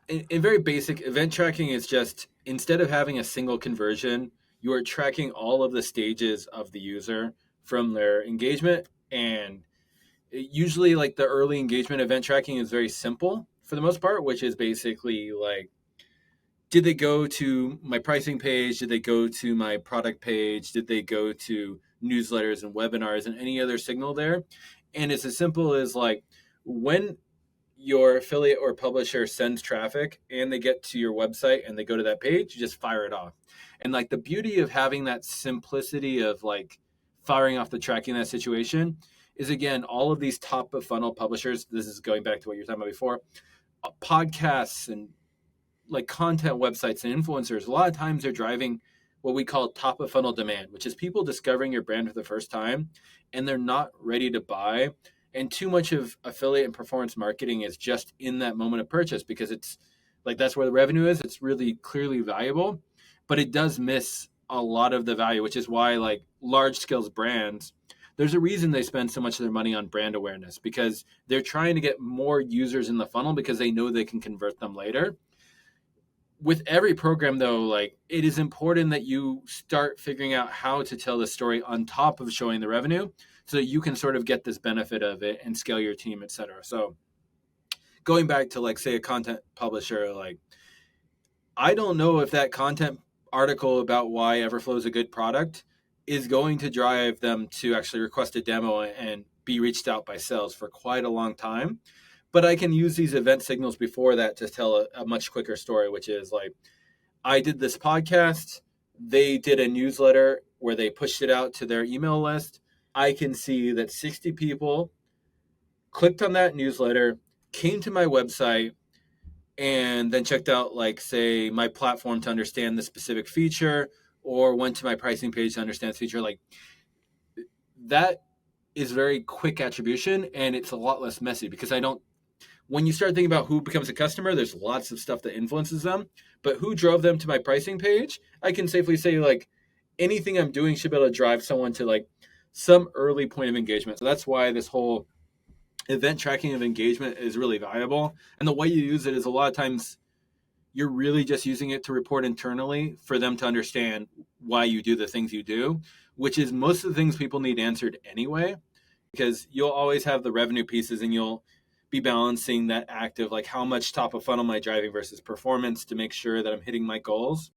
in very basic, event tracking is just instead of having a single conversion, you are tracking all of the stages of the user from their engagement. And usually, like the early engagement event tracking is very simple for the most part, which is basically like, did they go to my pricing page? Did they go to my product page? Did they go to newsletters and webinars and any other signal there? And it's as simple as like, when your affiliate or publisher sends traffic and they get to your website and they go to that page, you just fire it off. And like the beauty of having that simplicity of like firing off the tracking in that situation is, again, all of these top of funnel publishers, this is going back to what you were talking about before, podcasts and like content websites and influencers, a lot of times they're driving what we call top of funnel demand, which is people discovering your brand for the first time and they're not ready to buy. And too much of affiliate and performance marketing is just in that moment of purchase because it's like that's where the revenue is. It's really clearly valuable, but it does miss a lot of the value, which is why like large scale brands, there's a reason they spend so much of their money on brand awareness because they're trying to get more users in the funnel because they know they can convert them later. With every program though, like it is important that you start figuring out how to tell the story on top of showing the revenue so that you can sort of get this benefit of it and scale your team, etc. So going back to like say a content publisher, like I don't know if that content article about why Everflow is a good product is going to drive them to actually request a demo and be reached out by sales for quite a long time. But I can use these event signals before that to tell a much quicker story, which is like, I did this podcast. They did a newsletter where they pushed it out to their email list. I can see that 60 people clicked on that newsletter, came to my website, and then checked out, like, say, my platform to understand the specific feature, or went to my pricing page to understand the feature. Like, that is very quick attribution, and it's a lot less messy because I don't when you start thinking about who becomes a customer, there's lots of stuff that influences them. But who drove them to my pricing page? I can safely say like anything I'm doing should be able to drive someone to like some early point of engagement. So that's why this whole event tracking of engagement is really valuable. And the way you use it is a lot of times you're really just using it to report internally for them to understand why you do the things you do, which is most of the things people need answered anyway, because you'll always have the revenue pieces and you'll be balancing that act of like how much top of funnel am I driving versus performance to make sure that I'm hitting my goals.